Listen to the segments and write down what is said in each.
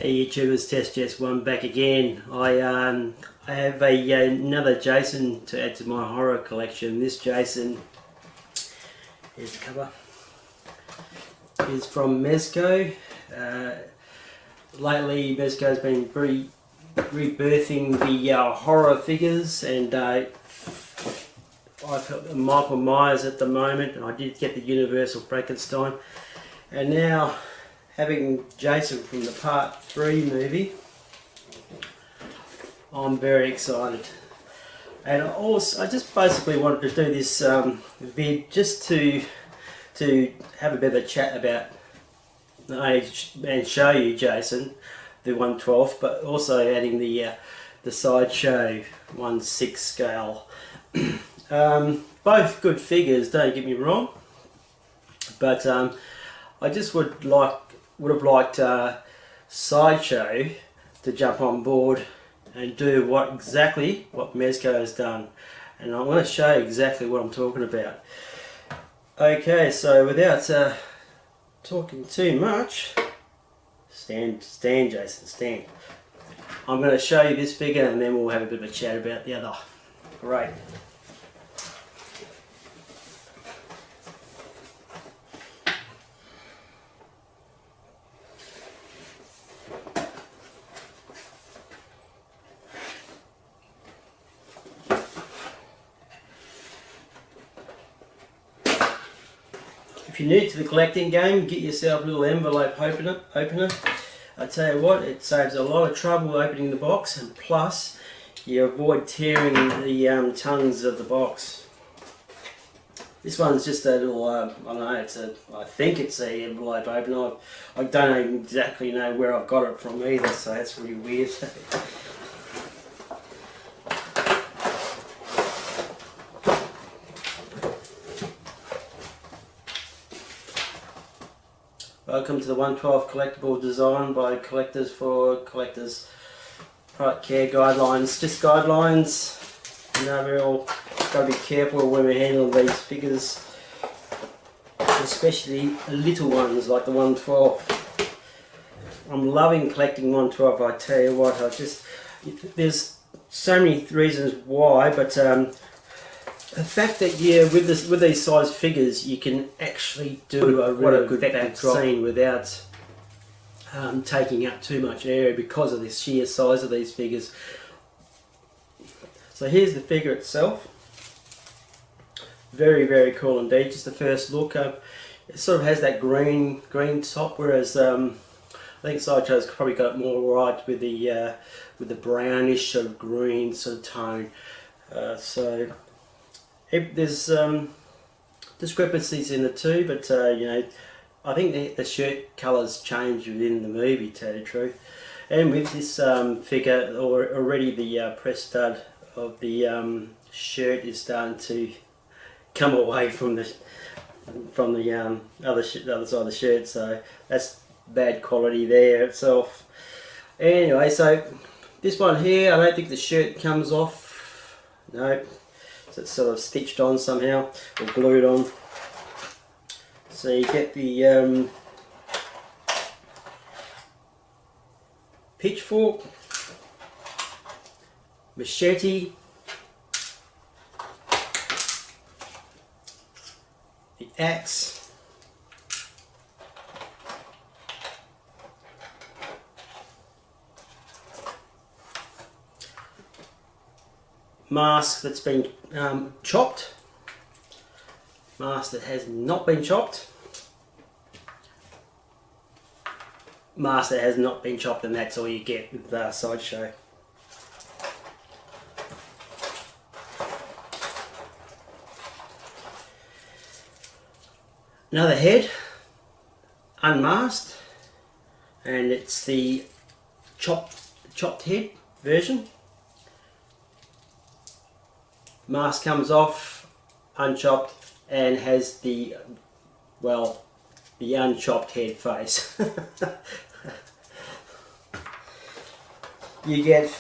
Hey YouTubers, Test Jess 1 back again. I have another Jason to add to my horror collection. This Jason, here's the cover, is from MEZCO. Lately MEZCO has been rebirthing the horror figures, and I've got Michael Myers at the moment, and I did get the Universal Frankenstein, and now having Jason from the Part 3 movie, I'm very excited. And also, I just basically wanted to do this vid just to have a bit of a chat about and show you Jason, the 1/12, but also adding the SIDESHOw 1/6 scale. Both good figures, don't get me wrong, but I just would have liked SIDESHOW to jump on board and do exactly what MEZCO has done, and I'm going to show you exactly what I'm talking about. Okay, so without talking too much, stand Jason, stand. I'm going to show you this figure and then we'll have a bit of a chat about the other. Great. If you're new to the collecting game, get yourself a little envelope opener. I tell you what, it saves a lot of trouble opening the box, and plus you avoid tearing the tongues of the box. This one's just a little, I don't know, I think it's a envelope opener. I don't exactly know where I got it from either, so that's really weird. Welcome to the 1/12 collectible design by collectors for collectors. Product care guidelines, just guidelines. You know, we're all got to be careful when we handle these figures, especially little ones like the 1/12. I'm loving collecting 1/12. I tell you what, there's so many reasons why, but the fact that with these size figures you can actually do a really good back scene without taking up too much area because of the sheer size of these figures. So here's the figure itself. Very, very cool indeed. Just the first look up, it sort of has that green top, whereas I think SIDESHOW's probably got it more right with the brownish sort of green sort of tone. So there's discrepancies in the two, but you know, I think the shirt colours change within the movie, to tell you the truth. And with this figure, already the press stud of the shirt is starting to come away from the other side of the shirt, so that's bad quality there itself. Anyway, so this one here, I don't think the shirt comes off. No. So it's sort of stitched on somehow, or glued on. So you get the pitchfork, machete, the axe, mask that's been chopped, mask that has not been chopped, mask that has not been chopped, and that's all you get with SIDESHOW. Another head, unmasked, and it's the chopped head version. Mask comes off, unchopped, and has the unchopped head face. You get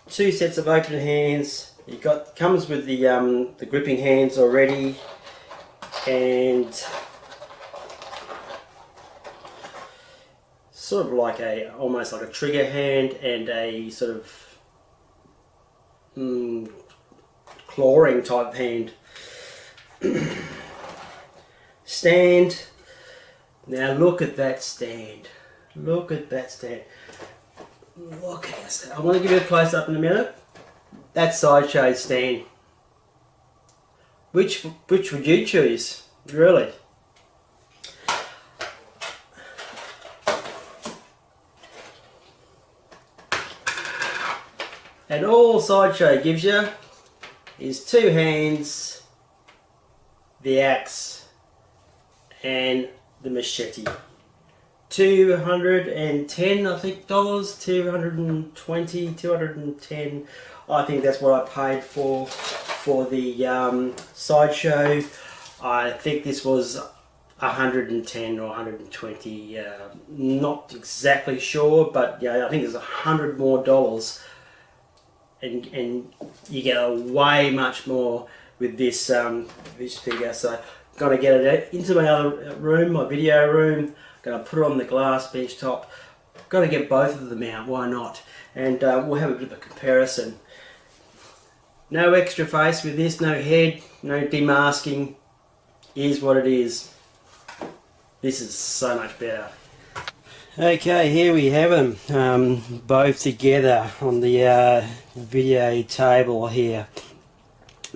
two sets of open hands. Comes with the gripping hands already, and sort of like almost like a trigger hand and a sort of clawing type hand. Stand. Now look at that stand. Look at that stand. Look at that stand. I want to give you a close up in a minute. That SIDESHOW stand. Which would you choose? Really? And all SIDESHOW gives you is 2 hands, the axe, and the machete. $210, I think, $220, $210. I think that's what I paid for the SIDESHOW. I think this was $110 or $120. Not exactly sure, but yeah, I think there's $100 more. And you get a way much more with this this figure. So got to get it into my other room, my video room. Going to put it on the glass bench top. Got to get both of them out. Why not? And we'll have a bit of a comparison. No extra face with this. No head. No demasking. Is what it is. This is so much better. Okay, here we have them, both together on the video table here.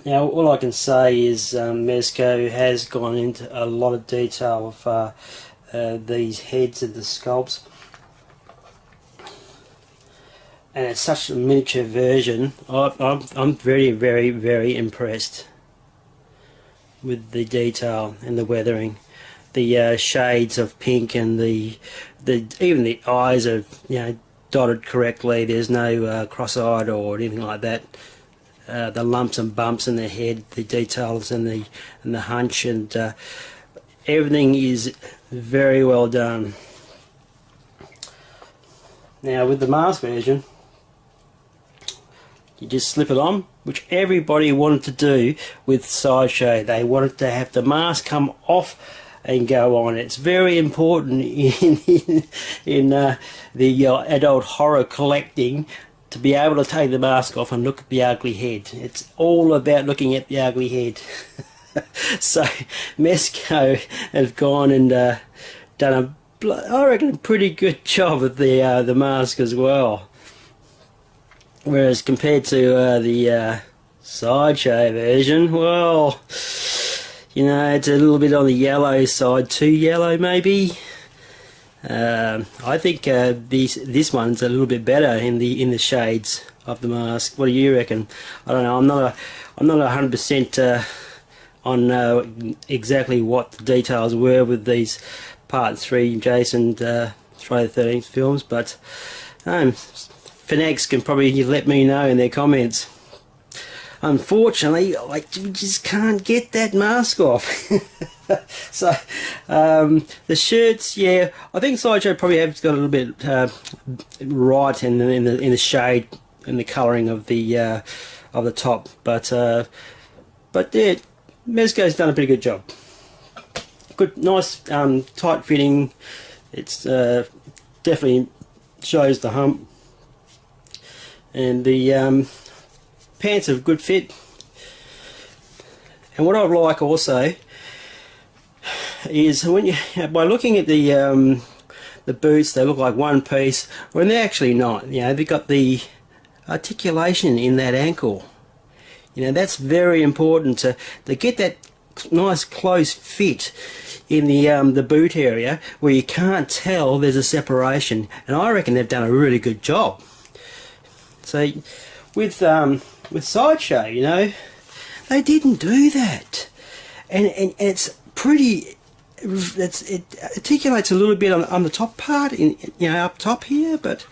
Now, all I can say is MEZCO has gone into a lot of detail of these heads and the sculpts, and it's such a miniature version. I'm very impressed with the detail and the weathering. The shades of pink and even the eyes are, you know, dotted correctly. There's no cross-eyed or anything like that. The lumps and bumps in the head, the details and the hunch, and everything is very well done. Now with the mask version, you just slip it on, which everybody wanted to do with SIDESHOW. They wanted to have the mask come off and go on. It's very important in the adult horror collecting to be able to take the mask off and look at the ugly head. It's all about looking at the ugly head. So MEZCO have gone and done I reckon a pretty good job with the mask as well. Whereas compared to the SIDESHOW version, well, you know, it's a little bit on the yellow side, too yellow maybe. I think this one's a little bit better in the shades of the mask. What do you reckon? I don't know. I'm not 100% on exactly what the details were with these Part 3 Jason Friday the 13th films, but fanatics can probably let me know in their comments. Unfortunately, we just can't get that mask off. So the shirts, yeah, I think SIDESHOW probably has got a little bit right in the shade and the colouring of the top, but yeah, MEZCO's done a pretty good job. Good, nice, tight fitting. It's definitely shows the hump, and the pants are a good fit. And what I like also is when by looking at the boots, they look like one piece when they're actually not. You know, they've got the articulation in that ankle. You know, that's very important to get that nice close fit in the boot area where you can't tell there's a separation, and I reckon they've done a really good job. So with SIDESHOW, you know, they didn't do that, and it's pretty. It articulates a little bit on the top part, up top here, but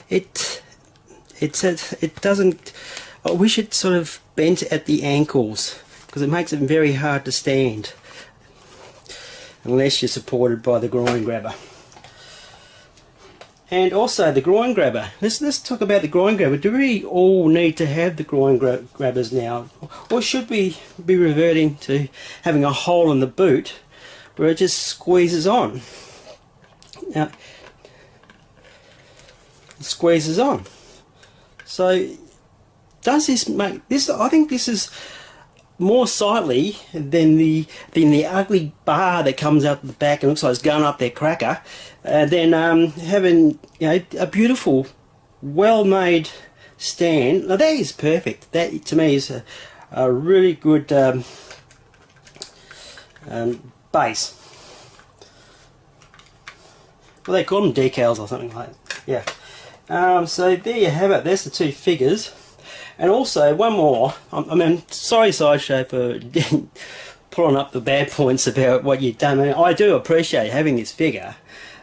it doesn't. I wish it sort of bent at the ankles, because it makes it very hard to stand unless you're supported by the groin grabber. And also the groin grabber. Let's talk about the groin grabber. Do we all need to have the groin grabbers now, or should we be reverting to having a hole in the boot where it just squeezes on? Now, squeezes on. So does this make this? I think this is more sightly than the ugly bar that comes out the back and looks like it's going up their cracker. Then having, you know, a beautiful, well-made stand. Now that is perfect. That to me is a really good base. Well, they call them decals or something like that. Yeah. So there you have it. There's the two figures. And also one more. I mean, sorry, Sideshow, for pulling up the bad points about what you've done. I mean, I do appreciate having this figure,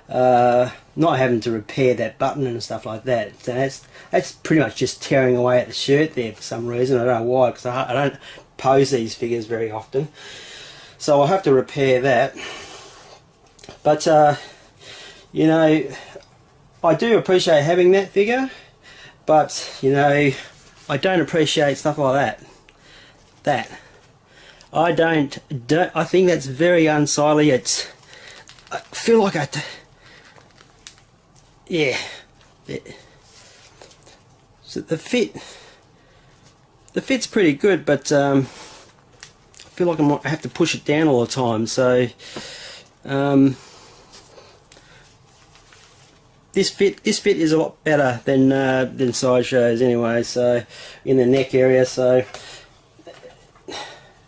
not having to repair that button and stuff like that. So that's pretty much just tearing away at the shirt there for some reason. I don't know why, because I don't pose these figures very often, so I'll have to repair that. But you know, I do appreciate having that figure, but you know, I don't appreciate stuff like that. I don't. I think that's very unsightly. I feel like yeah. So the fit's pretty good, but I feel like I have to push it down all the time. So this fit is a lot better than Sideshow's anyway. So in the neck area, so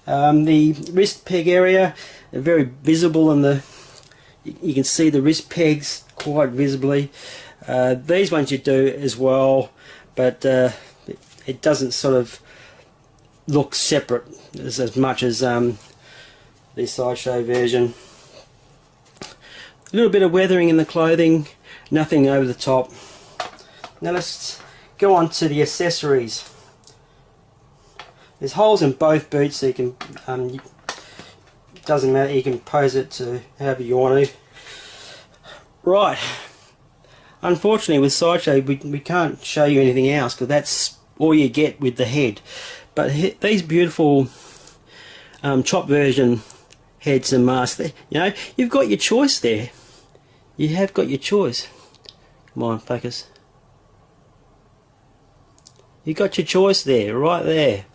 the wrist peg area, very visible, and you can see the wrist pegs quite visibly. These ones you do as well, but it doesn't sort of look separate as much as the Sideshow version. A little bit of weathering in the clothing, nothing over the top. Now let's go on to the accessories. There's holes in both boots, so you can doesn't matter, you can pose it to however you want to. Right, unfortunately with Sideshow we can't show you anything else, because that's all you get with the head. But these beautiful chop version heads and masks, you know, you've got your choice there. You have got your choice. Come on, focus. You got your choice there, right there.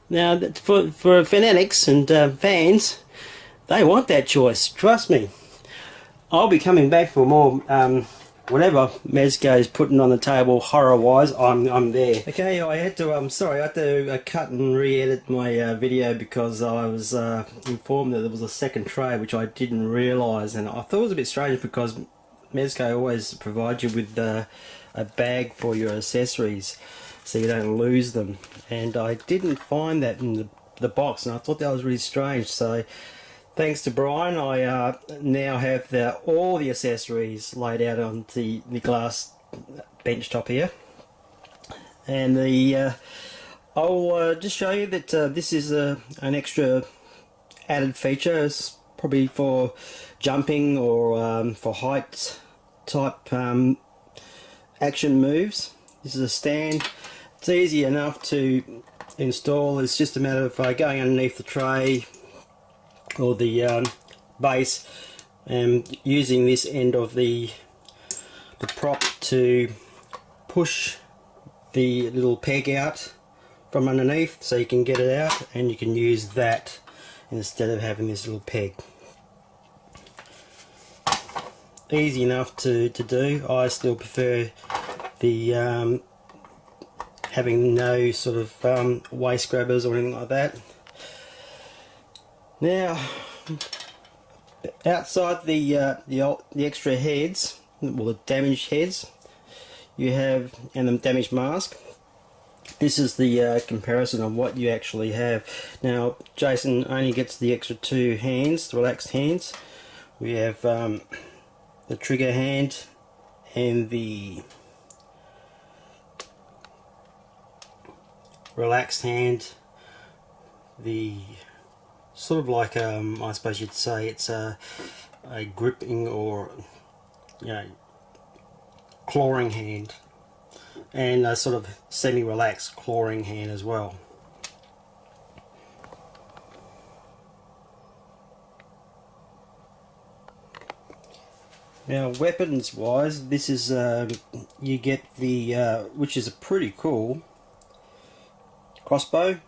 Now, for fanatics and fans, they want that choice. Trust me. I'll be coming back for more whatever MEZCO is putting on the table horror-wise. I'm there. Okay, I had to sorry, I had to cut and re-edit my video because I was informed that there was a second tray, which I didn't realise, and I thought it was a bit strange because MEZCO always provides you with a bag for your accessories, so you don't lose them. And I didn't find that in the box, and I thought that was really strange. So thanks to Brian, I now have all the accessories laid out on the glass bench top here. And I'll just show you that this is an extra added feature. It's probably for jumping or for height type action moves. This is a stand. It's easy enough to install. It's just a matter of going underneath the tray or the base and using this end of the prop to push the little peg out from underneath, so you can get it out, and you can use that instead of having this little peg. Easy enough to do. I still prefer the having no sort of waist grabbers or anything like that. Now, outside the extra heads, well, the damaged heads, you have, and the damaged mask. This is the comparison of what you actually have. Now, Jason only gets the extra two hands, the relaxed hands. We have the trigger hand and the relaxed hand. The sort of like I suppose you'd say it's a gripping or, you know, clawing hand, and a sort of semi-relaxed clawing hand as well. Now, weapons wise, this is you get the which is a pretty cool crossbow,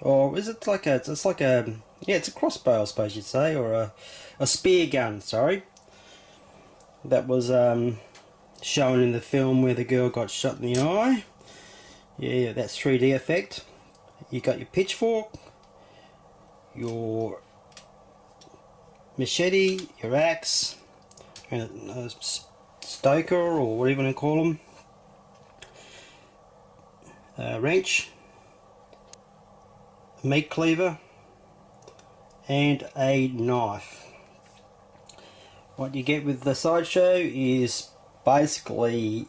or is it like a? It's like a, yeah, it's a crossbow, I suppose you'd say, or a spear gun. Sorry, that was shown in the film where the girl got shot in the eye. Yeah, that's 3D effect. You got your pitchfork, your machete, your axe, and a stoker, or whatever you want to call them, a wrench, a meat cleaver, and a knife. What you get with the Sideshow is basically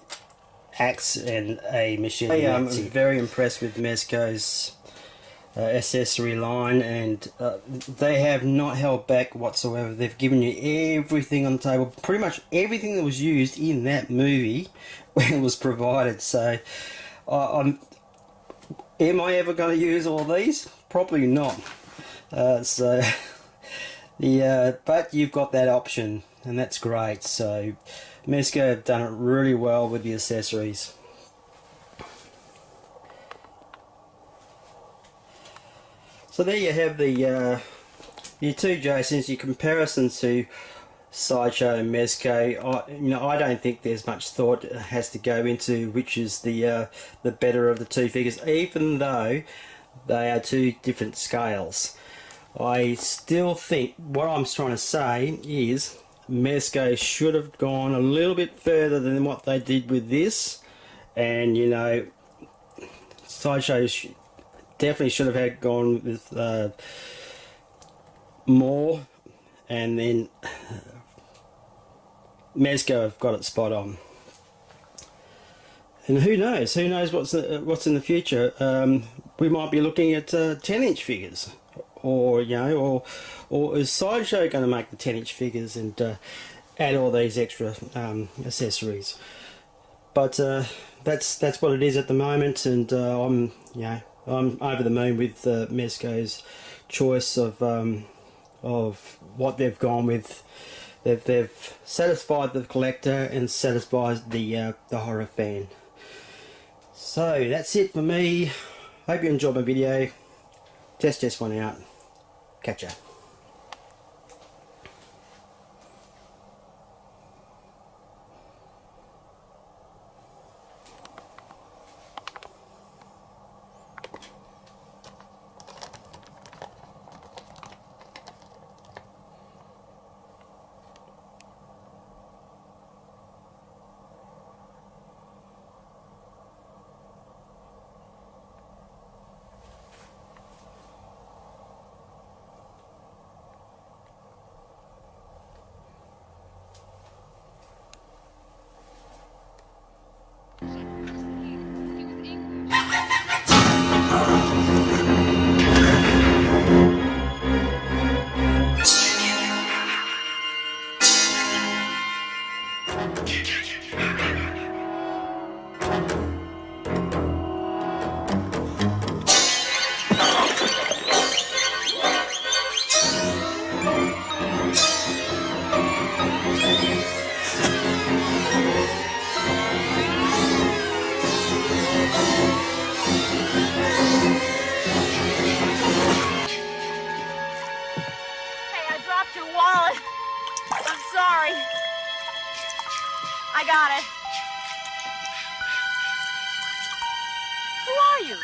axe and a machete. I'm very impressed with MEZCO's accessory line, and they have not held back whatsoever. They've given you everything on the table, pretty much everything that was used in that movie when it was provided. So am I ever going to use all these? Probably not. So but you've got that option, and that's great. So MEZCO have done it really well with the accessories. So there you have the your two Jasons, your comparison to Sideshow and MEZCO. I don't think there's much thought has to go into which is the better of the two figures, even though they are two different scales. I still think what I'm trying to say is MEZCO should have gone a little bit further than what they did with this, and Sideshow definitely should have had gone with more, and then MEZCO have got it spot on. And who knows what's in the future. We might be looking at 10-inch figures, or is Sideshow going to make the 10-inch figures and add all these extra accessories? But that's what it is at the moment, and I'm over the moon with MEZCO's choice of what they've gone with. They've satisfied the collector and satisfied the horror fan. So that's it for me. Hope you enjoyed my video. Test one out. Catch ya. I got it. Who are you?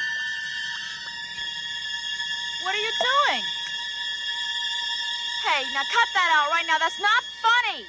What are you doing? Hey, now cut that out right now. That's not funny.